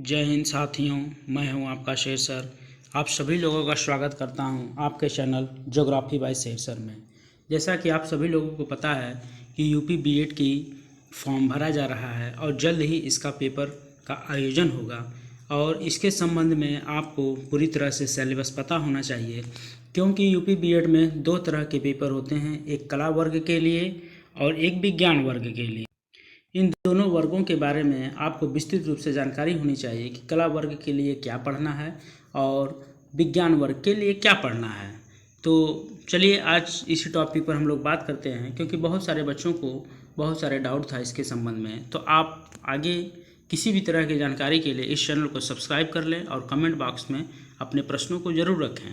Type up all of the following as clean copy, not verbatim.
जय हिंद साथियों, मैं हूं आपका शेर सर। आप सभी लोगों का स्वागत करता हूं आपके चैनल ज्योग्राफी बाय शेर सर में। जैसा कि आप सभी लोगों को पता है कि यूपी बीएड की फॉर्म भरा जा रहा है और जल्द ही इसका पेपर का आयोजन होगा और इसके संबंध में आपको पूरी तरह से सिलेबस पता होना चाहिए, क्योंकि यूपी बीएड में दो तरह के पेपर होते हैं, एक कला वर्ग के लिए और एक विज्ञान वर्ग के लिए। इन दोनों वर्गों के बारे में आपको विस्तृत रूप से जानकारी होनी चाहिए कि कला वर्ग के लिए क्या पढ़ना है और विज्ञान वर्ग के लिए क्या पढ़ना है। तो चलिए आज इसी टॉपिक पर हम लोग बात करते हैं, क्योंकि बहुत सारे बच्चों को बहुत सारे डाउट था इसके संबंध में। तो आप आगे किसी भी तरह की जानकारी के लिए इस चैनल को सब्सक्राइब कर लें और कमेंट बॉक्स में अपने प्रश्नों को ज़रूर रखें।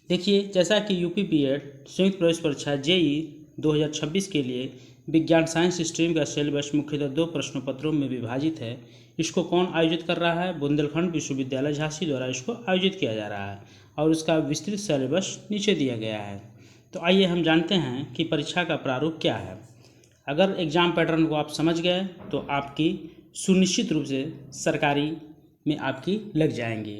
देखिए, जैसा कि यूपी बीएड संयुक्त प्रवेश परीक्षा जेई 2026 के लिए विज्ञान साइंस स्ट्रीम का सिलेबस मुख्यतः दो प्रश्न पत्रों में विभाजित है। इसको कौन आयोजित कर रहा है? बुंदेलखंड विश्वविद्यालय झांसी द्वारा इसको आयोजित किया जा रहा है और उसका विस्तृत सिलेबस नीचे दिया गया है। तो आइए हम जानते हैं कि परीक्षा का प्रारूप क्या है। अगर एग्ज़ाम पैटर्न को आप समझ गए तो आपकी सुनिश्चित रूप से सरकारी में आपकी लग जाएंगी।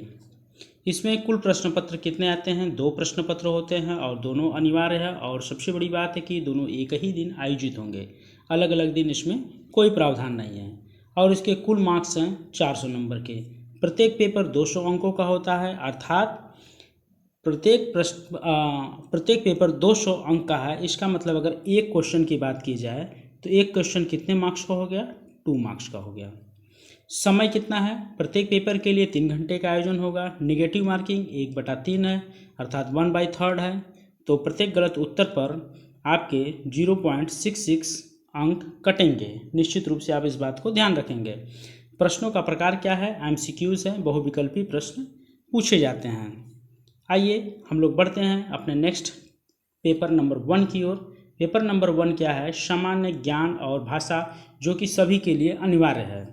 इसमें कुल प्रश्न पत्र कितने आते हैं? 2 प्रश्न पत्र होते हैं और दोनों अनिवार्य है, और सबसे बड़ी बात है कि दोनों एक ही दिन आयोजित होंगे, अलग अलग दिन इसमें कोई प्रावधान नहीं है। और इसके कुल मार्क्स हैं 400 नंबर के। प्रत्येक पेपर 200 अंकों का होता है, अर्थात प्रत्येक पेपर 200 अंक का है। इसका मतलब अगर एक क्वेश्चन की बात की जाए तो एक क्वेश्चन कितने मार्क्स का हो गया? 2 मार्क्स का हो गया। समय कितना है? प्रत्येक पेपर के लिए 3 घंटे का आयोजन होगा। निगेटिव मार्किंग 1/3 है, अर्थात 1/3 है। तो प्रत्येक गलत उत्तर पर आपके 0.66 अंक कटेंगे। निश्चित रूप से आप इस बात को ध्यान रखेंगे। प्रश्नों का प्रकार क्या है? एमसीक्यूज है, बहुविकल्पी प्रश्न पूछे जाते हैं। आइए हम लोग बढ़ते हैं अपने नेक्स्ट पेपर नंबर 1 की ओर। पेपर नंबर 1 क्या है? सामान्य ज्ञान और भाषा, जो कि सभी के लिए अनिवार्य है।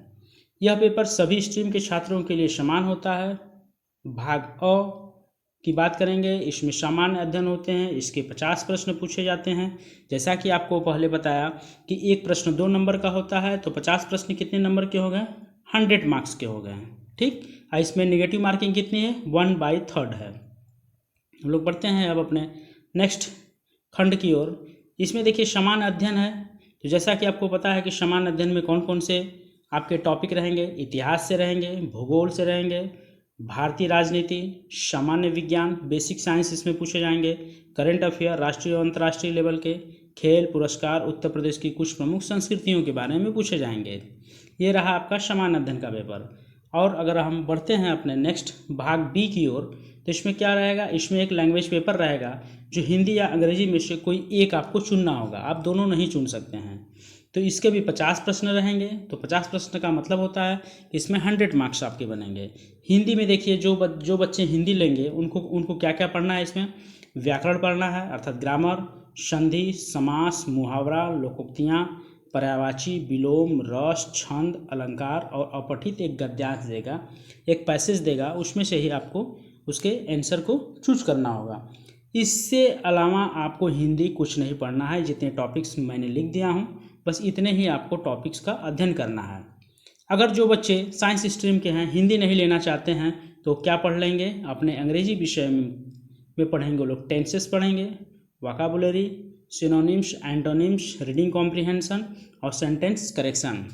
यह पेपर सभी स्ट्रीम के छात्रों के लिए समान होता है। भाग अ की बात करेंगे, इसमें सामान्य अध्ययन होते हैं। इसके 50 प्रश्न पूछे जाते हैं। जैसा कि आपको पहले बताया कि एक प्रश्न 2 नंबर का होता है, तो 50 प्रश्न कितने नंबर के हो गए? 100 मार्क्स के हो गए। ठीक, इसमें निगेटिव मार्किंग कितनी है? 1/3 है। हम लोग बढ़ते हैं अब अपने नेक्स्ट खंड की ओर। इसमें देखिए सामान्य अध्ययन है। तो जैसा कि आपको पता है कि सामान्य अध्ययन में कौन कौन से आपके टॉपिक रहेंगे? इतिहास से रहेंगे, भूगोल से रहेंगे, भारतीय राजनीति, सामान्य विज्ञान, बेसिक साइंस इसमें पूछे जाएंगे, करंट अफेयर, राष्ट्रीय और अंतर्राष्ट्रीय लेवल के, खेल, पुरस्कार, उत्तर प्रदेश की कुछ प्रमुख संस्कृतियों के बारे में पूछे जाएंगे। ये रहा आपका सामान्य अध्ययन का पेपर। और अगर हम बढ़ते हैं अपने नेक्स्ट भाग बी की ओर, तो इसमें क्या रहेगा? इसमें एक लैंग्वेज पेपर रहेगा, जो हिंदी या अंग्रेजी में से कोई एक आपको चुनना होगा। आप दोनों नहीं चुन सकते हैं। तो इसके भी 50 प्रश्न रहेंगे। तो 50 प्रश्न का मतलब होता है इसमें 100 मार्क्स आपके बनेंगे। हिंदी में देखिए, जो बच्चे हिंदी लेंगे उनको क्या क्या पढ़ना है? इसमें व्याकरण पढ़ना है, अर्थात ग्रामर, संधि, समास, मुहावरा, लोकोक्तियाँ, पर्यायवाची, विलोम, रस, छंद, अलंकार, और अपठित एक गद्यांश देगा, एक पैसेज देगा, उसमें से ही आपको उसके आंसर को चूज करना होगा। इससे अलावा आपको हिंदी कुछ नहीं पढ़ना है। जितने टॉपिक्स मैंने लिख दिया हूँ, बस इतने ही आपको टॉपिक्स का अध्ययन करना है। अगर जो बच्चे साइंस स्ट्रीम के हैं, हिंदी नहीं लेना चाहते हैं, तो क्या पढ़ लेंगे? अपने अंग्रेजी विषय में पढ़ेंगे वो लोग। टेंसेस पढ़ेंगे, vocabulary, synonyms, antonyms, reading comprehension और सेंटेंस करेक्शन।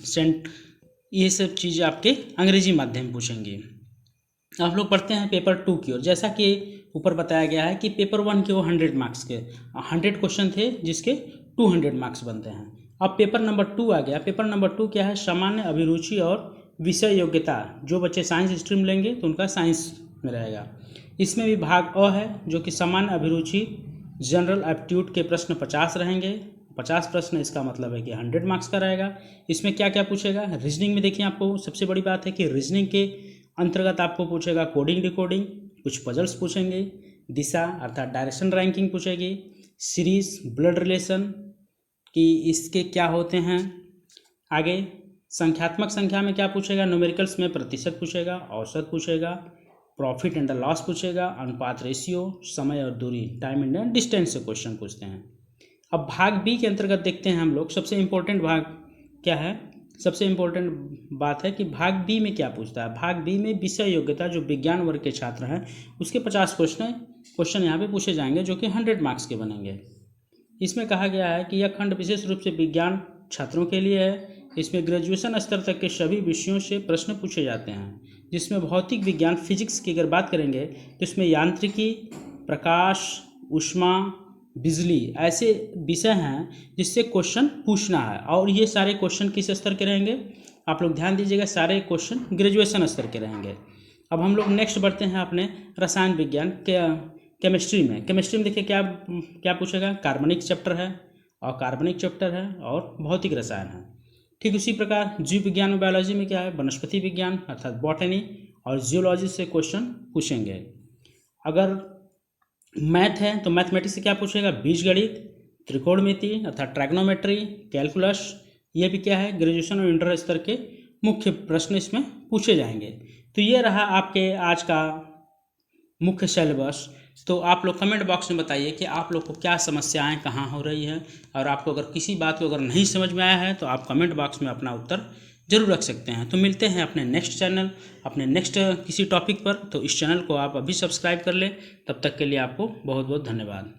ये सब चीज़ें आपके अंग्रेजी माध्यम पूछेंगे। आप लोग पढ़ते हैं पेपर 2 की ओर। जैसा कि ऊपर बताया गया है कि पेपर 1 के वो 100 मार्क्स के 100 क्वेश्चन थे, जिसके 200 मार्क्स बनते हैं। अब पेपर नंबर 2 आ गया। पेपर नंबर 2 क्या है? सामान्य अभिरुचि और विषय योग्यता। जो बच्चे साइंस स्ट्रीम लेंगे तो उनका साइंस में रहेगा। इसमें भी भाग अ है, जो कि सामान्य अभिरुचि जनरल एप्टीट्यूड के प्रश्न 50 रहेंगे। 50 प्रश्न, इसका मतलब है कि 100 मार्क्स का रहेगा। इसमें क्या क्या पूछेगा? रीजनिंग में देखिए, आपको सबसे बड़ी बात है कि रीजनिंग के अंतर्गत आपको पूछेगा कोडिंग, डिकोडिंग, कुछ पजल्स पूछेंगे, दिशा अर्थात डायरेक्शन रैंकिंग पूछेगी, सीरीज, ब्लड रिलेशन कि इसके क्या होते हैं। आगे संख्यात्मक संख्या में क्या पूछेगा? न्यूमेरिकल्स में प्रतिशत पूछेगा, औसत पूछेगा, प्रॉफिट एंड लॉस पूछेगा, अनुपात, रेशियो, समय और दूरी, टाइम एंड डिस्टेंस से क्वेश्चन पूछते हैं। अब भाग बी के अंतर्गत देखते हैं हम लोग। सबसे इम्पोर्टेंट भाग क्या है? सबसे इम्पोर्टेंट बात है कि भाग बी में क्या पूछता है। भाग बी में विषय योग्यता जो विज्ञान वर्ग के छात्र हैं उसके 50 क्वेश्चन यहाँ पे पूछे जाएंगे जो कि 100 मार्क्स के बनेंगे। इसमें कहा गया है कि यह खंड विशेष रूप से विज्ञान छात्रों के लिए है। इसमें ग्रेजुएशन स्तर तक के सभी विषयों से प्रश्न पूछे जाते हैं, जिसमें भौतिक विज्ञान फिजिक्स की अगर बात करेंगे तो इसमें यांत्रिकी, प्रकाश, ऊष्मा, बिजली ऐसे विषय हैं जिससे क्वेश्चन पूछना है। और ये सारे क्वेश्चन किस स्तर के रहेंगे, आप लोग ध्यान दीजिएगा, सारे क्वेश्चन ग्रेजुएशन स्तर के रहेंगे। अब हम लोग नेक्स्ट बढ़ते हैं अपने रसायन विज्ञान के केमिस्ट्री में। केमिस्ट्री में देखिए क्या क्या पूछेगा, कार्बनिक चैप्टर है, अकार्बनिक चैप्टर है और भौतिक रसायन है। ठीक उसी प्रकार जीव विज्ञान में बायोलॉजी में क्या है, वनस्पति विज्ञान अर्थात बॉटनी और जियोलॉजी से क्वेश्चन पूछेंगे। अगर मैथ है तो मैथमेटिक्स से क्या पूछेगा, बीजगणित, त्रिकोणमिति अर्थात ट्रैग्नोमेट्री, कैलकुलस, ये भी क्या है ग्रेजुएशन और इंटर स्तर के मुख्य प्रश्न इसमें पूछे जाएंगे। तो ये रहा आपके आज का मुख्य सिलेबस। तो आप लोग कमेंट बॉक्स में बताइए कि आप लोग को क्या समस्याएं कहाँ हो रही है, और आपको अगर किसी बात को अगर नहीं समझ में आया है तो आप कमेंट बॉक्स में अपना उत्तर जरूर रख सकते हैं। तो मिलते हैं अपने नेक्स्ट चैनल, अपने नेक्स्ट किसी टॉपिक पर। तो इस चैनल को आप अभी सब्सक्राइब कर लें। तब तक के लिए आपको बहुत बहुत धन्यवाद।